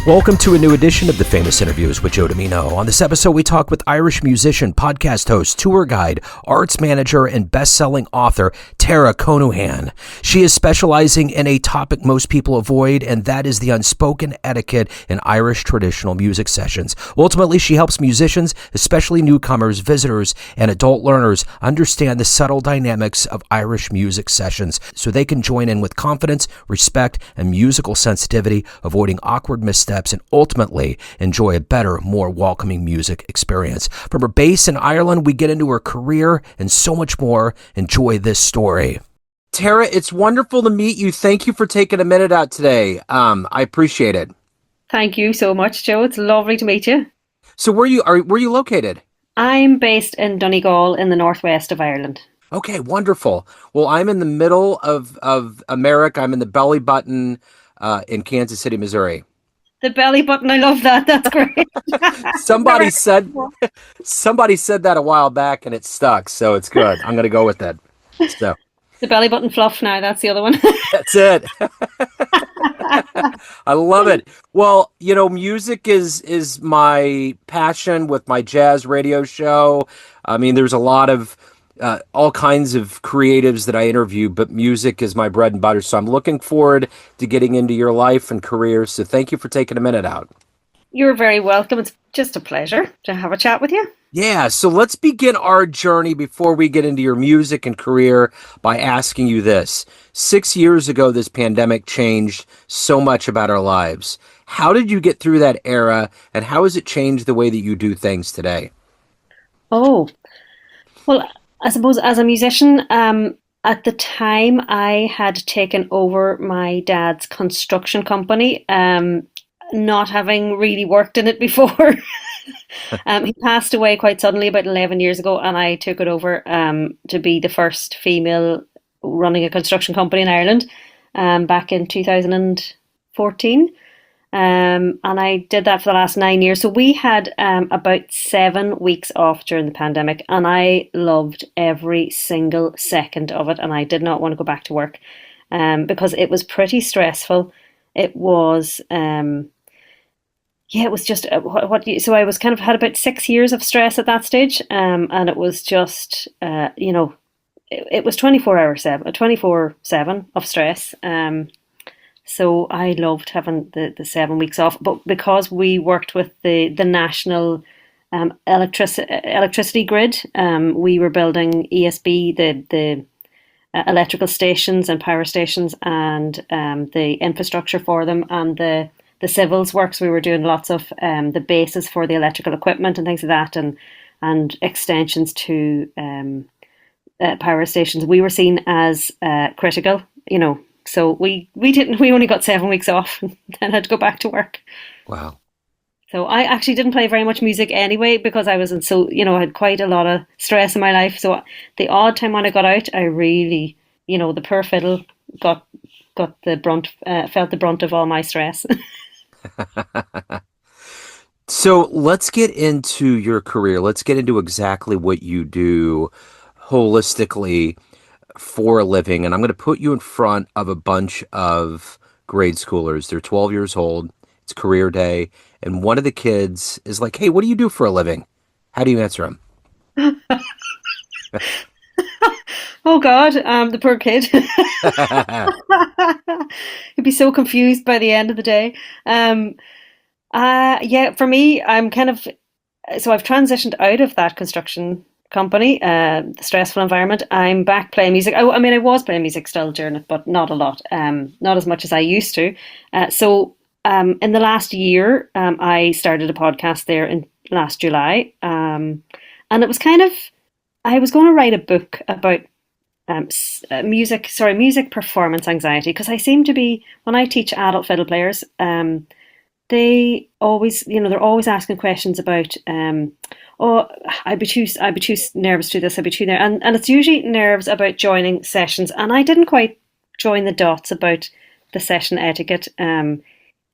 Welcome to a new edition of the Famous Interviews with Joe Dimino. On this episode, we talk with Irish musician, podcast host, tour guide, arts manager, and best-selling author Tara Connaghan. She is specializing in a topic most people avoid, and that is the unspoken etiquette in Irish traditional music sessions. Ultimately, she helps musicians, especially newcomers, visitors, and adult learners, understand the subtle dynamics of Irish music sessions so they can join in with confidence, respect, and musical sensitivity, avoiding awkward missteps, and ultimately enjoy a better, more welcoming music experience. From her base in Ireland, we get into her career and so much more. Enjoy this story. Tara, it's wonderful to meet you. Thank you for taking a minute out today. I appreciate it. Thank you so much, Joe. It's lovely to meet you. So where are you located? I'm based in Donegal in the northwest of Ireland. Okay, wonderful. Well, I'm in the middle of America. I'm in the belly button in Kansas City, Missouri. The belly button, I love that. That's great. Somebody said that a while back and it stuck, so it's good. I'm going to go with that. So the belly button fluff now, that's the other one. that's it. I love it. Well, music is my passion with my jazz radio show. I mean, there's a lot of all kinds of creatives that I interview, but music is my bread and butter. So I'm looking forward to getting into your life and career. So thank you for taking a minute out. You're very welcome. It's just a pleasure to have a chat with you. Yeah. So let's begin our journey before we get into your music and career by asking you this. 6 years ago, this pandemic changed so much about our lives. How did you get through that era, and how has it changed the way that you do things today? Oh, well, I suppose as a musician, at the time I had taken over my dad's construction company, not having really worked in it before. He passed away quite suddenly about 11 years ago, and I took it over to be the first female running a construction company in Ireland back in 2014. And I did that for the last 9 years. So we had about 7 weeks off during the pandemic, and I loved every single second of it. And I did not want to go back to work because it was pretty stressful. It was, it was just so I was had about 6 years of stress at that stage, and it was just, it was 24/7 of stress. So I loved having the 7 weeks off, but because we worked with the national electricity grid, we were building ESB, the electrical stations and power stations, and the infrastructure for them, and the civils works. We were doing lots of the bases for the electrical equipment and things like that, and extensions to power stations. We were seen as critical, So we only got 7 weeks off and then had to go back to work. Wow. So I actually didn't play very much music anyway because I was I had quite a lot of stress in my life. So the odd time when I got out, I really, the poor fiddle got the brunt, felt the brunt of all my stress. So let's get into your career. Let's get into exactly what you do holistically for a living, and I'm going to put you in front of a bunch of grade schoolers. They're 12 years old. It's career day, and one of the kids is like, "Hey, what do you do for a living?" How do you answer him? Oh God, the poor kid. He'd be so confused by the end of the day. For me, I'm so I've transitioned out of that construction company, the stressful environment. I'm back playing music. I was playing music still during it, but not a lot, not as much as I used to. In the last year, I started a podcast there in last July, and it was I was going to write a book about music performance anxiety, because I seem to be, when I teach adult fiddle players, they always, they're always asking questions about, I'd be too nervous to do this, I'd be too nervous. And it's usually nerves about joining sessions. And I didn't quite join the dots about the session etiquette.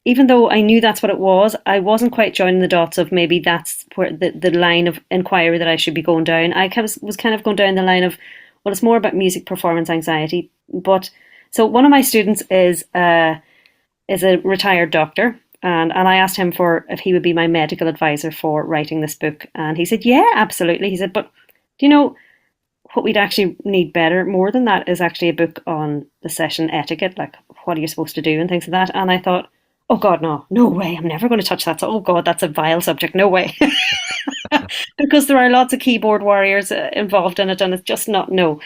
Even though I knew that's what it was, I wasn't quite joining the dots of maybe that's where the line of inquiry that I should be going down. I was kind of going down the line of, well, it's more about music performance anxiety. But so one of my students is a retired doctor, and I asked him for if he would be my medical advisor for writing this book, and he said, "Yeah, absolutely." He said, "But do you know what we'd actually need better, more than that, is actually a book on the session etiquette, like what are you supposed to do and things like that." And I thought, "Oh God, no, no way! I'm never going to touch that. So, oh God, that's a vile subject. No way." Because there are lots of keyboard warriors involved in it, and it's just not no.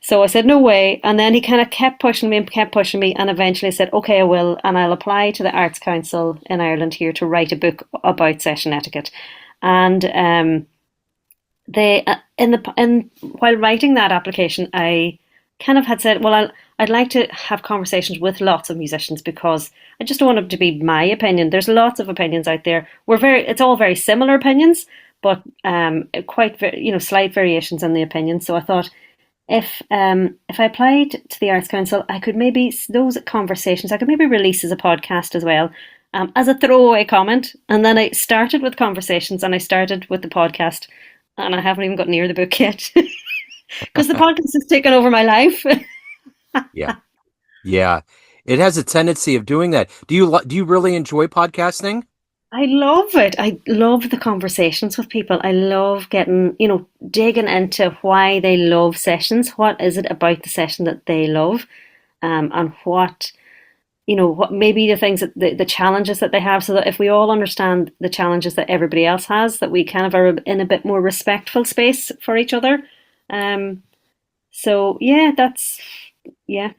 So I said, no way. And then he kind of kept pushing me and kept pushing me. And eventually I said, okay, I will. And I'll apply to the Arts Council in Ireland here to write a book about session etiquette. And they, while writing that application, I kind of had said, well, I'd like to have conversations with lots of musicians, because I just don't want it to be my opinion. There's lots of opinions out there. It's all very similar opinions, but quite, slight variations in the opinions. So I thought, if I applied to the Arts Council, I could maybe those conversations I could maybe release as a podcast as well, as a throwaway comment. And then I started with conversations, and I started with the podcast, and I haven't even got near the book yet because the podcast has taken over my life. Yeah. Yeah. It has a tendency of doing that. Do you really enjoy podcasting? I love it. I love the conversations with people. I love getting, digging into why they love sessions. What is it about the session that they love? And what maybe the things that the challenges that they have, so that if we all understand the challenges that everybody else has, that we kind of are in a bit more respectful space for each other. So yeah, yeah.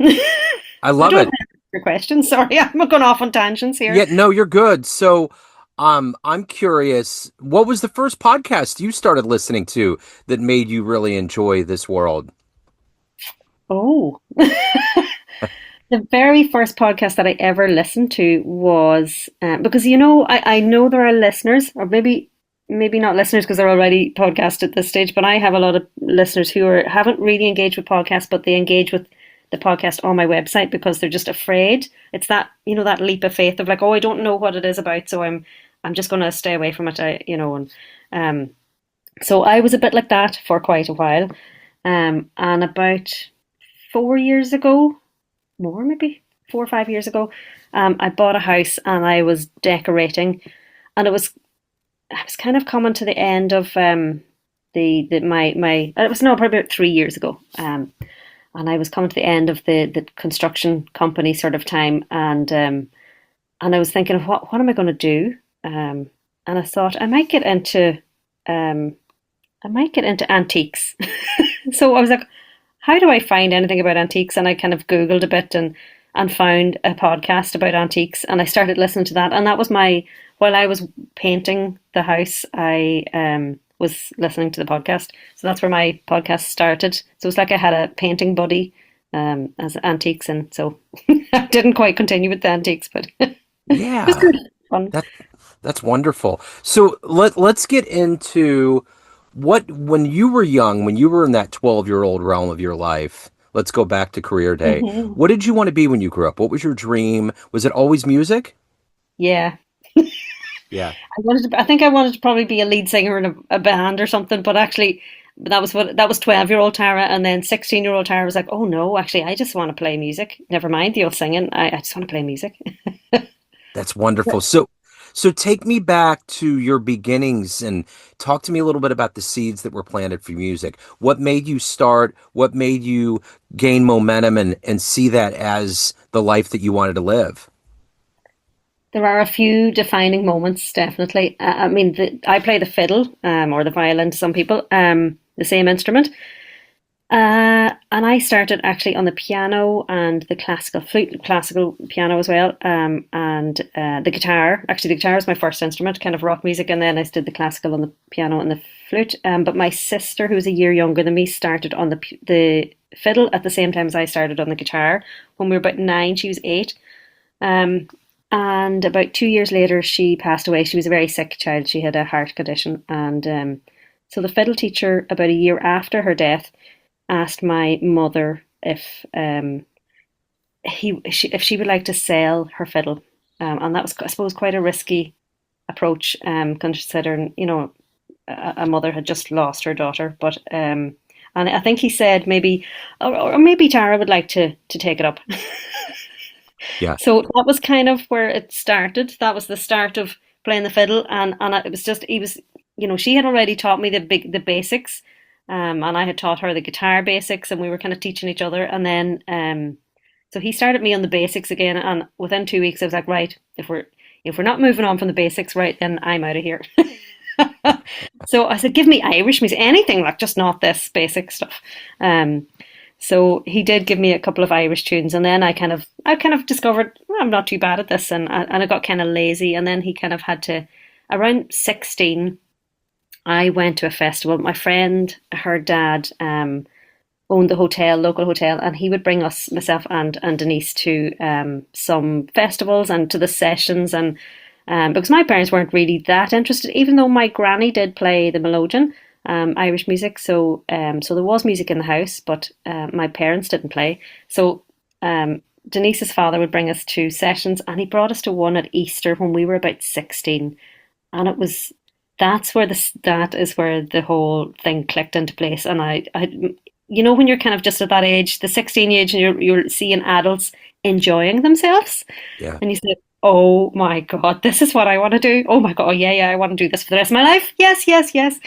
I I love don't it. have your question. Sorry, I'm going off on tangents here. Yeah, no, you're good. So, I'm curious, what was the first podcast you started listening to that made you really enjoy this world? Oh, the very first podcast that I ever listened to was because I know there are listeners, or maybe not listeners because they're already podcast at this stage, but I have a lot of listeners who haven't really engaged with podcasts, but they engage with the podcast on my website because they're just afraid. It's that that leap of faith of like, oh, I don't know what it is about, so I'm just going to stay away from it. And so I was a bit like that for quite a while, and about 4 years ago, more maybe 4 or 5 years ago, I bought a house and I was decorating, and I was kind of coming to the end of my it was no probably about 3 years ago, and I was coming to the end of the construction company sort of time, and I was thinking of what am I going to do, and I thought um, I might get into antiques. So I was like, how do I find anything about antiques? And I kind of Googled a bit and found a podcast about antiques, and I started listening to that. And that was while I was painting the house, I was listening to the podcast. So that's where my podcast started. So it's like I had a painting buddy as antiques, and so I didn't quite continue with the antiques, but it was Yeah, good fun. that that's wonderful. So let's get into when you were young, when you were in that 12-year-old realm of your life. Let's go back to career day. Hmm. What did you want to be when you grew up? What was your dream? Was it always music? Yeah. Yeah. I think I wanted to probably be a lead singer in a band or something, but actually that was 12-year-old Tara, and then 16-year-old Tara was like, oh no, actually I just want to play music. Never mind the old singing. I just want to play music. That's wonderful. So take me back to your beginnings and talk to me a little bit about the seeds that were planted for music. What made you start? What made you gain momentum and see that as the life that you wanted to live? There are a few defining moments, definitely. I mean, I play the fiddle, or the violin to some people, the same instrument. And I started actually on the piano and the classical flute, classical piano as well, and the guitar. Actually, the guitar was my first instrument, kind of rock music, and then I did the classical on the piano and the flute. But my sister, who was a year younger than me, started on the fiddle at the same time as I started on the guitar. When we were about 9, she was 8. Um, and about 2 years later, she passed away. She was a very sick child. She had a heart condition, and so the fiddle teacher, about a year after her death, asked my mother if she would like to sell her fiddle, and that was, I suppose, quite a risky approach, considering a mother had just lost her daughter. But and I think he said maybe, or maybe Tara would like to take it up. Yeah. So that was kind of where it started. That was the start of playing the fiddle, and it was just he was, she had already taught me the basics, and I had taught her the guitar basics, and we were kind of teaching each other, and then so he started me on the basics again, and within 2 weeks I was like, right, if we're not moving on from the basics, right, then I'm out of here. So I said, give me Irish music, anything, like just not this basic stuff. Um, so he did give me a couple of Irish tunes, and then I kind of discovered, well, I'm not too bad at this, and I got kind of lazy, and then he kind of had to. Around 16, I went to a festival. My friend, her dad, owned the hotel, local hotel, and he would bring us, myself and Denise, to some festivals and to the sessions, and because my parents weren't really that interested, even though my granny did play the melodeon, Irish music. So there was music in the house, but my parents didn't play. So Denise's father would bring us to sessions, and he brought us to one at Easter when we were about 16, and it was that is where the whole thing clicked into place. And when you're kind of just at that age, the 16 age, and you're seeing adults enjoying themselves, Yeah. and you say, "Oh my God, this is what I want to do. Oh my God, oh yeah, yeah, I want to do this for the rest of my life. Yes, yes, yes."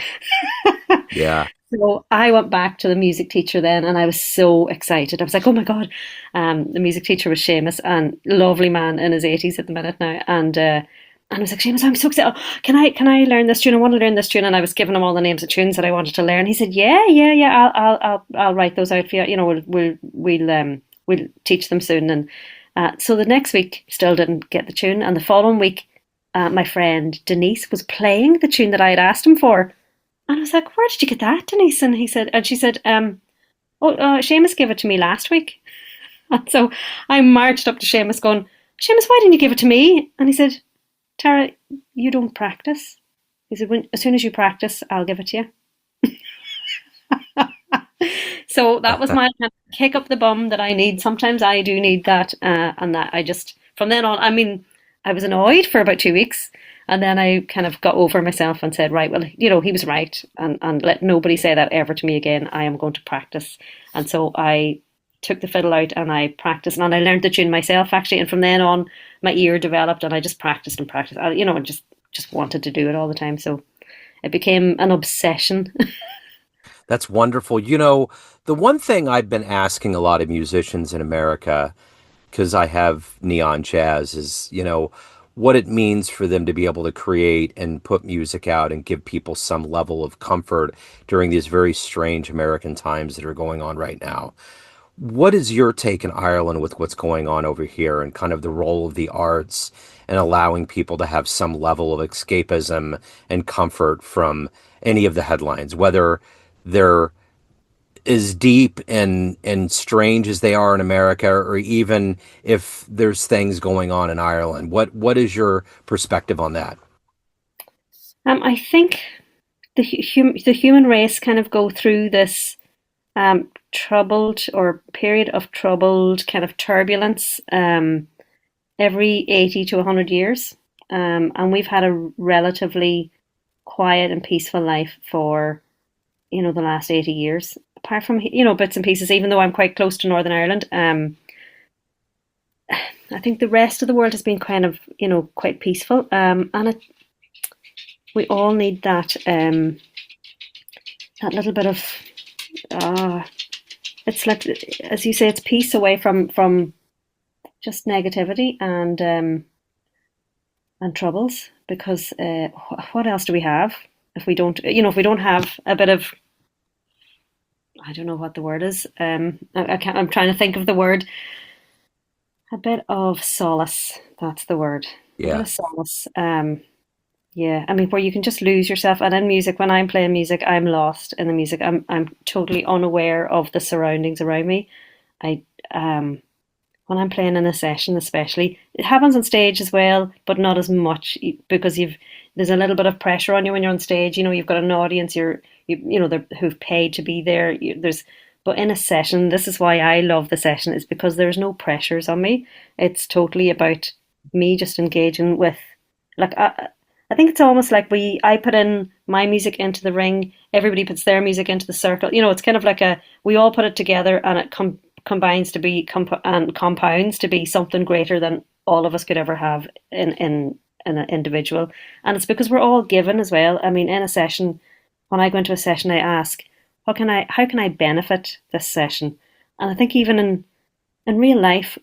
Yeah. So I went back to the music teacher then, and I was so excited. I was like, "Oh my God!" The music teacher was Seamus, and lovely man in his 80s at the minute now, and I was like, "Seamus, I'm so excited. Oh, can I learn this tune? I want to learn this tune." And I was giving him all the names of tunes that I wanted to learn. He said, "Yeah, yeah, yeah. I'll write those out for you. We'll teach them soon." And so the next week, still didn't get the tune, and the following week, my friend Denise was playing the tune that I had asked him for. And I was like, "Where did you get that, Denise?" And she said, "Oh, Seamus gave it to me last week." And so I marched up to Seamus going, "Seamus, why didn't you give it to me?" And he said, "Tara, you don't practice." He said, as soon as you practice, I'll give it to you." So that was my kind of kick up the bum that I need. Sometimes I do need that. And that I just, from then on, I mean, I was annoyed for about 2 weeks. And then I kind of got over myself and said, right, well, he was right. And let nobody say that ever to me again. I am going to practice. And so I took the fiddle out and I practiced, and I learned the tune myself actually. And from then on, my ear developed, and I just practiced and practiced. And just wanted to do it all the time. So it became an obsession. That's wonderful. The one thing I've been asking a lot of musicians in America, because I have Neon Jazz, is, what it means for them to be able to create and put music out and give people some level of comfort during these very strange American times that are going on right now. What is your take in Ireland with what's going on over here and kind of the role of the arts and allowing people to have some level of escapism and comfort from any of the headlines, whether they're as deep and strange as they are in America, or even if there's things going on in Ireland? What is your perspective on that? I think the human race kind of go through this troubled or period of troubled kind of turbulence every 80 to 100 years. And we've had a relatively quiet and peaceful life for, the last 80 years. Apart from, bits and pieces, even though I'm quite close to Northern Ireland, I think the rest of the world has been kind of, quite peaceful. And we all need that little bit of, uh, it's like, as you say, it's peace away from just negativity and troubles. Because what else do we have if we don't, if we don't have a bit of, I don't know what the word is. I can't, I'm trying to think of the word. A bit of solace. That's the word. A bit Yeah. of solace. Yeah, I mean, where you can just lose yourself. And in music, when I'm playing music, I'm lost in the music. I'm totally unaware of the surroundings around me. I when I'm playing in a session, especially, it happens on stage as well, but not as much because there's a little bit of pressure on you when you're on stage. You've got an audience. They're, who've paid to be there. But in a session, this is why I love the session, is because there's no pressures on me. It's totally about me just engaging with, like, I think it's almost like I put in my music into the ring, everybody puts their music into the circle. It's kind of like we all put it together, and it combines to be and compounds to be something greater than all of us could ever have in an individual. And it's because we're all given as well. I mean, in a session, when I go into a session, I ask, how can I benefit this session? And I think even in real life,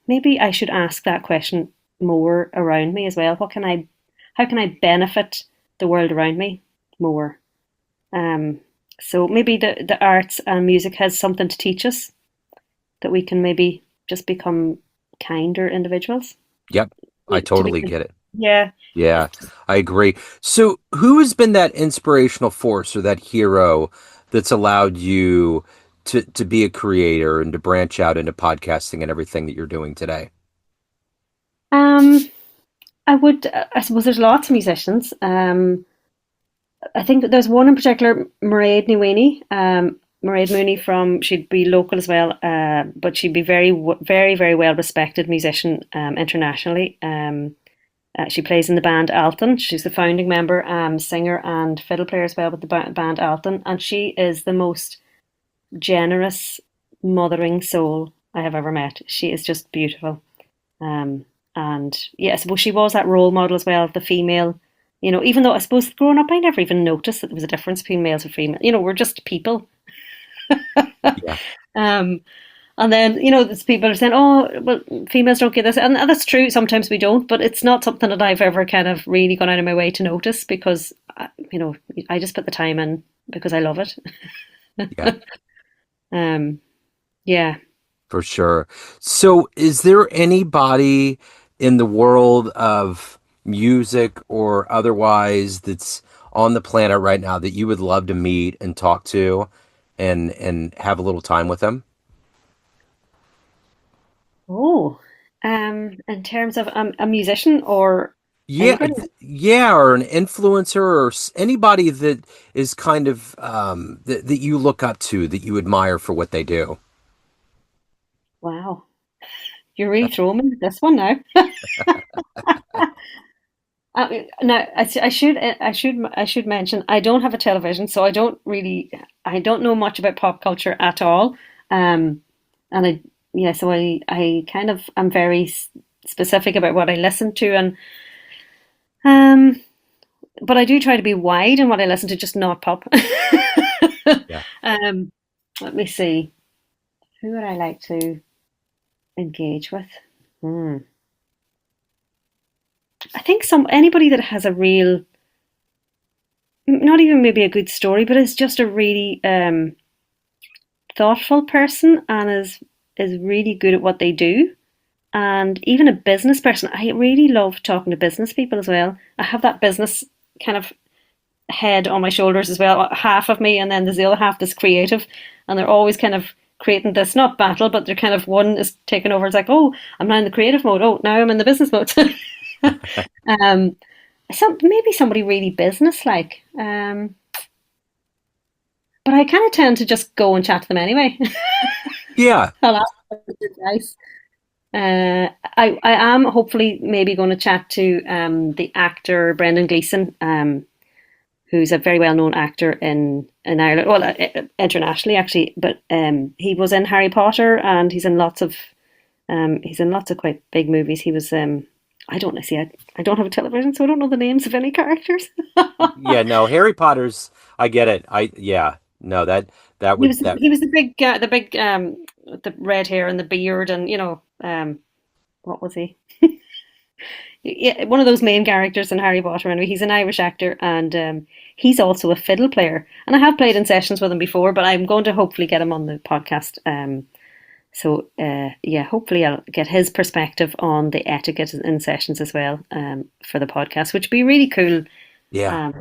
maybe I should ask that question more around me as well. How can I benefit the world around me more? Um, so maybe the arts and music has something to teach us that we can maybe just become kinder individuals. Yep, I To be, totally get it. yeah. Yeah, I agree. So, who has been that inspirational force or that hero that's allowed you to be a creator and to branch out into podcasting and everything that you're doing today? Um, I suppose there's lots of musicians. I think that there's one in particular, Mairead Nwini, Mairead Mooney she'd be local as well, but she'd be very, very well respected musician internationally. She plays in the band Alton. She's the founding member, singer and fiddle player as well with the band Alton. And she is the most generous, mothering soul I have ever met. She is just beautiful. Um, and yeah, I suppose she was that role model as well, the female. Even though I suppose growing up, I never even noticed that there was a difference between males and females. We're just people. Yeah. Um, and then, there's people are saying, oh, well, females don't get this. And that's true. Sometimes we don't, but it's not something that I've ever kind of really gone out of my way to notice because, I just put the time in because I love it. Yeah, Um, yeah. for sure. So, is there anybody in the world of music or otherwise that's on the planet right now that you would love to meet and talk to and have a little time with them? Oh, in terms of a musician or Yeah, anybody? yeah, or an influencer or anybody that is kind of that you look up to, that you admire for what they do. Wow. You're really throwing me with this one now. Now, I should mention I don't have a television, so I don't know much about pop culture at all. And yeah, so I kind of am very specific about what I listen to, and um, but I do try to be wide in what I listen to, just not pop. Yeah. um, Let me see, who would I like to engage with? Hmm. I think anybody that has a real, not even maybe a good story, but is just a really thoughtful person and is really good at what they do. And even a business person, I really love talking to business people as well. I have that business kind of head on my shoulders as well, half of me, and then there's the other half that's creative, and they're always kind of creating this not battle, but they're kind of one is taking over. It's like, oh, I'm now in the creative mode. Oh, now I'm in the business mode. um, maybe somebody really business like. But I kind of tend to just go and chat to them anyway. Yeah. I'll ask them for advice. I am hopefully maybe going to chat to the actor Brendan Gleeson, who's a very well known actor in Ireland, well, internationally actually. But he was in Harry Potter, and he's in lots of quite big movies. He was I don't see I don't have a television, so I don't know the names of any characters. Yeah, no, Harry Potter's, I get it. Yeah. No, that would that He was the big with the red hair and the beard, and what was he? Yeah, one of those main characters in Harry Potter. Anyway, he's an Irish actor, and he's also a fiddle player. And I have played in sessions with him before, but I'm going to hopefully get him on the podcast. Yeah, hopefully I'll get his perspective on the etiquette in sessions as well, for the podcast, which would be really cool. yeah.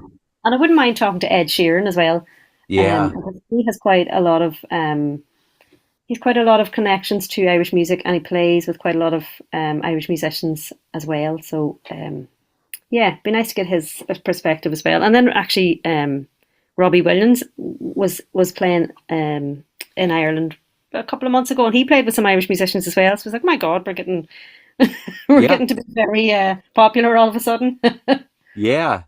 And I wouldn't mind talking to Ed Sheeran as well. Yeah. Because he has quite a lot of he's quite a lot of connections to Irish music, and he plays with quite a lot of Irish musicians as well. So yeah, it'd be nice to get his perspective as well. And then actually, Robbie Williams was playing in Ireland a couple of months ago, and he played with some Irish musicians as well. So it was like, my God, we're getting we're Yeah. getting to be very popular all of a sudden. Yeah.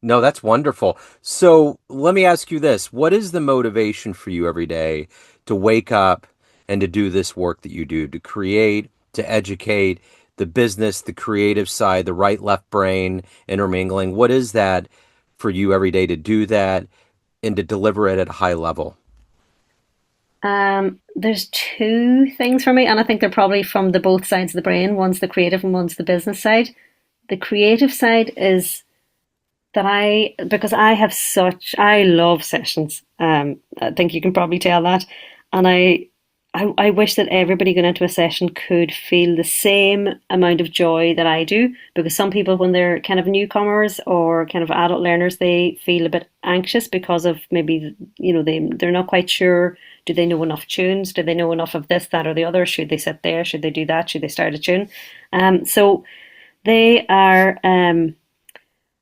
No, that's wonderful. So let me ask you this. What is the motivation for you every day to wake up and to do this work that you do, to create, to educate, the business, the creative side, the right left brain intermingling? What is that for you every day to do that and to deliver it at a high level? There's two things for me, and I think they're probably from the both sides of the brain. One's the creative and one's the business side. The creative side is that because I love sessions. I think you can probably tell that. And I wish that everybody going into a session could feel the same amount of joy that I do. Because some people, when they're kind of newcomers or kind of adult learners, they feel a bit anxious because of maybe, they're not quite sure. Do they know enough tunes? Do they know enough of this, that, or the other? Should they sit there? Should they do that? Should they start a tune? So they are.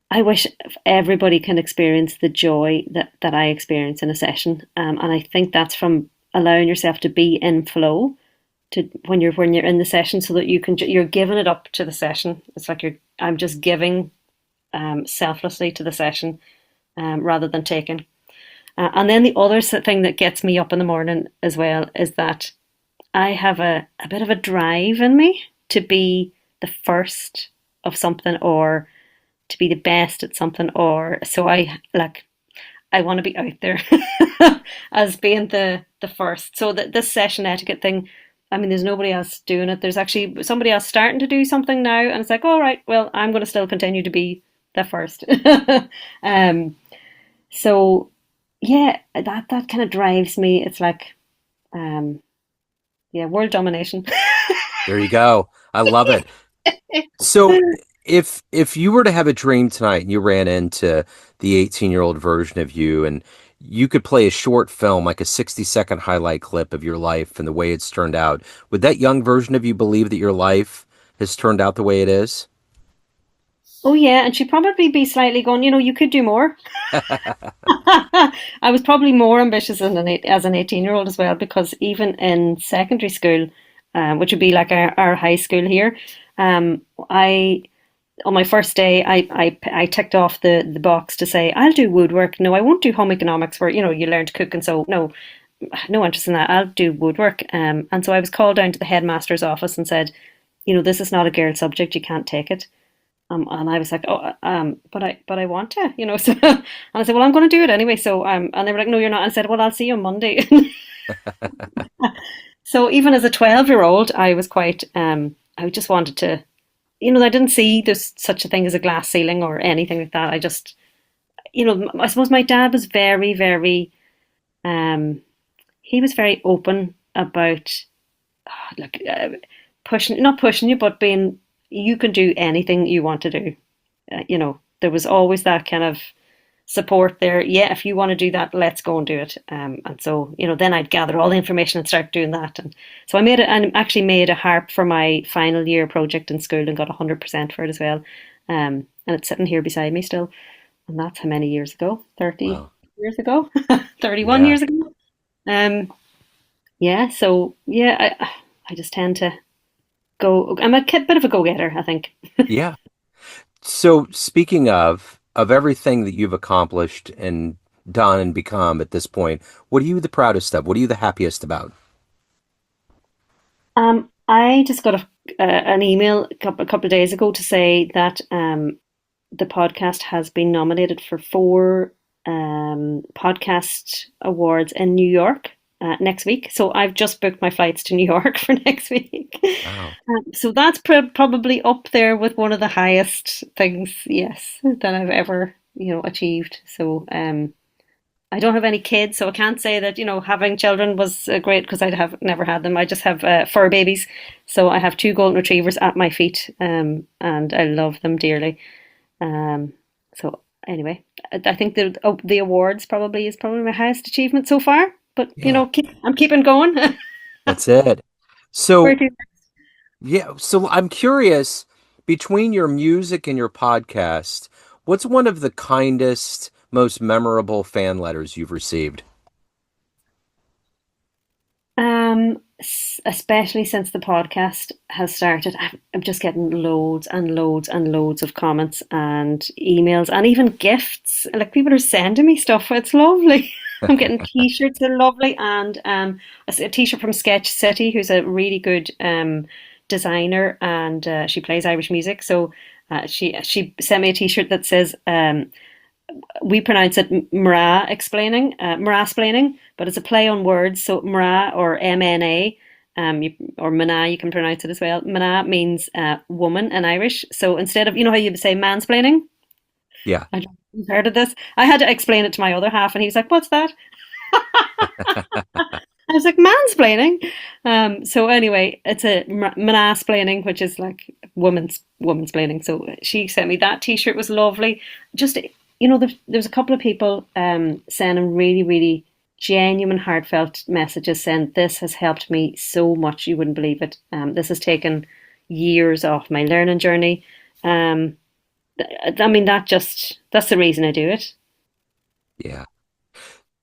I wish everybody can experience the joy that I experience in a session, and I think that's from allowing yourself to be in flow to when you're in the session, so that you're giving it up to the session. It's like I'm just giving selflessly to the session rather than taking. And then the other thing that gets me up in the morning as well is that I have a bit of a drive in me to be the first of something, or to be the best at something, or so I want to be out there as being the first. So that this session etiquette thing, I mean, there's nobody else doing it. There's actually somebody else starting to do something now, and it's like, all right, well, I'm going to still continue to be the first. So yeah, that kind of drives me. It's like, yeah, world domination. There you go. I love it. So if you were to have a dream tonight and you ran into the 18-year-old version of you and you could play a short film, like a 60-second highlight clip of your life and the way it's turned out, would that young version of you believe that your life has turned out the way it is? Oh yeah, and she'd probably be slightly going, you could do more. I was probably more ambitious as an 18-year-old as well, because even in secondary school, which would be like our high school here, I on my first day, I ticked off the box to say I'll do woodwork. No, I won't do home economics where you learn to cook and sew. No interest in that. I'll do woodwork. And so I was called down to the headmaster's office and said, this is not a girl subject. You can't take it. And I was like, but I want to. So, and I said, well, I'm going to do it anyway. So, and they were like, no, you're not. And I said, well, I'll see you on Monday. So even as a 12-year-old, I was quite, I just wanted to, I didn't see there's such a thing as a glass ceiling or anything like that. I just, I suppose my dad was very, very, he was very open about, like, not pushing you, but being, you can do anything you want to do. There was always that kind of support there. Yeah, if you want to do that, let's go and do it. And so, then I'd gather all the information and start doing that. And so I actually made a harp for my final year project in school and got 100% for it as well. And it's sitting here beside me still. And that's how many years ago? 30 Wow. years ago? 31 Yeah. years ago? Yeah, so yeah, I just tend to I'm a bit of a go-getter, I think. Yeah. So speaking of everything that you've accomplished and done and become at this point, what are you the proudest of? What are you the happiest about? I just got an email a couple of days ago to say that the podcast has been nominated for 4 podcast awards in New York next week. So I've just booked my flights to New York for next week. Wow. So that's probably up there with one of the highest things, yes, that I've ever, achieved. So I don't have any kids, so I can't say that, having children was great, because I'd have never had them. I just have fur babies. So I have 2 golden retrievers at my feet, and I love them dearly. So anyway, I think the awards is probably my highest achievement so far. But Yeah, I'm keeping going. that's it. Where So, do yeah, so I'm curious, between your music and your podcast, what's one of the kindest, most memorable fan letters you've received? Especially since the podcast has started, I'm just getting loads and loads and loads of comments and emails and even gifts. Like, people are sending me stuff. It's lovely. I'm getting t-shirts, they're lovely, and a t-shirt from Sketch City, who's a really good designer, and she plays Irish music. So she sent me a t-shirt that says, we pronounce it Mara-splaining, but it's a play on words. So Mara, or MNA, or Mana, you can pronounce it as well. Mana means woman in Irish. So instead of, how you would say mansplaining, Yeah. I don't know if you've heard of this. I had to explain it to my other half, and he was like, "What's that?" I was like, "Mansplaining." So anyway, it's a manasplaining, which is like woman's plaining. So she sent me that T-shirt, was lovely. Just, there's a couple of people sending really, really genuine, heartfelt messages, saying this has helped me so much, you wouldn't believe it. This has taken years off my learning journey. I mean, that's the reason I do it. Yeah.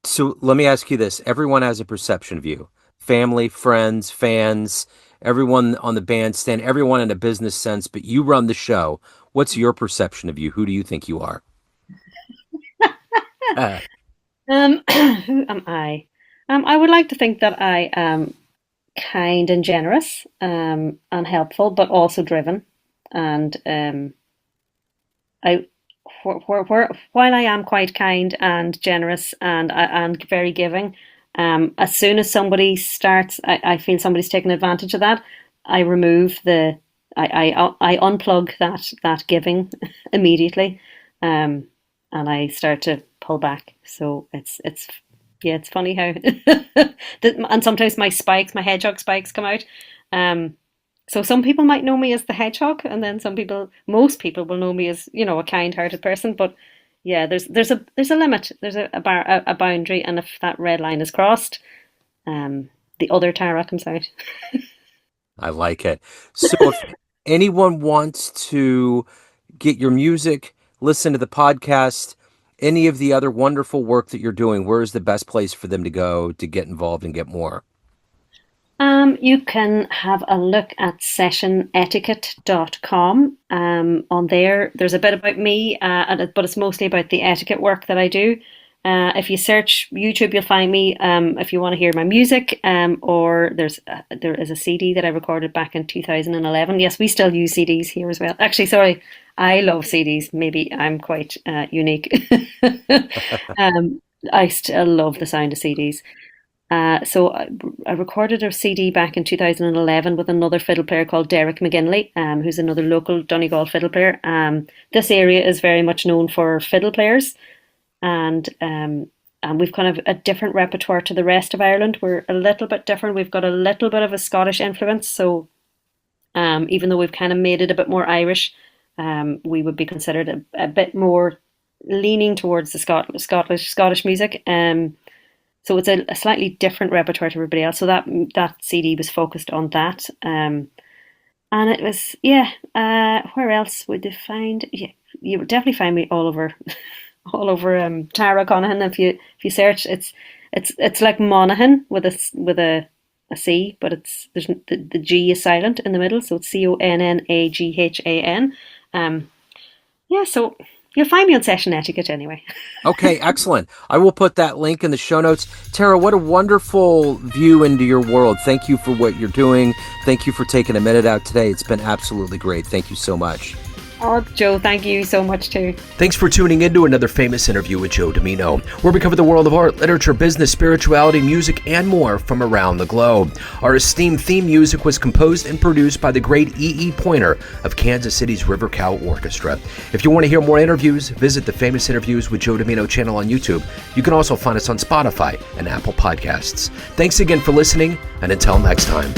So let me ask you this. Everyone has a perception of you. Family, friends, fans, everyone on the bandstand, everyone in a business sense, but you run the show. What's your perception of you? Who do you think you are? Who am I? I would like to think that I am kind and generous, and helpful, but also driven. And I, while I am quite kind and generous, and very giving, as soon as somebody starts, I feel somebody's taking advantage of that. I remove I unplug that giving immediately, and I start to pull back. So it's funny how, and sometimes my hedgehog spikes come out. So some people might know me as the hedgehog, and then most people will know me as, a kind-hearted person. But yeah, there's a limit, there's a boundary, and if that red line is crossed, the other Tara comes out. I like it. So if anyone wants to get your music, listen to the podcast, any of the other wonderful work that you're doing, where is the best place for them to go to get involved and get more? You can have a look at sessionetiquette.com. On there, there's a bit about me, but it's mostly about the etiquette work that I do. If you search YouTube, you'll find me. If you want to hear my music, or there is a CD that I recorded back in 2011. Yes, we still use CDs here as well. Actually, sorry, I love CDs. Maybe I'm quite unique. I still love the sound of CDs. So I recorded a CD back in 2011 with another fiddle player called Derek McGinley, who's another local Donegal fiddle player. This area is very much known for fiddle players, and we've kind of a different repertoire to the rest of Ireland. We're a little bit different. We've got a little bit of a Scottish influence, so even though we've kind of made it a bit more Irish, we would be considered a bit more leaning towards the Scottish music. So it's a slightly different repertoire to everybody else. So that CD was focused on that. And it was, yeah. Where else would they find? Yeah, you would definitely find me all over, Tara Connaghan. If you search, it's like Monaghan with a C, but there's the G is silent in the middle, so it's CONNAGHAN. Yeah, so you'll find me on Session Etiquette anyway. Okay, excellent. I will put that link in the show notes. Tara, what a wonderful view into your world. Thank you for what you're doing. Thank you for taking a minute out today. It's been absolutely great. Thank you so much. Oh, Joe, thank you so much too. Thanks for tuning in to another famous interview with Joe Dimino, where we cover the world of art, literature, business, spirituality, music, and more from around the globe. Our esteemed theme music was composed and produced by the great E.E. Pointer of Kansas City's River Cow Orchestra. If you want to hear more interviews, visit the Famous Interviews with Joe Dimino channel on YouTube. You can also find us on Spotify and Apple Podcasts. Thanks again for listening, and until next time.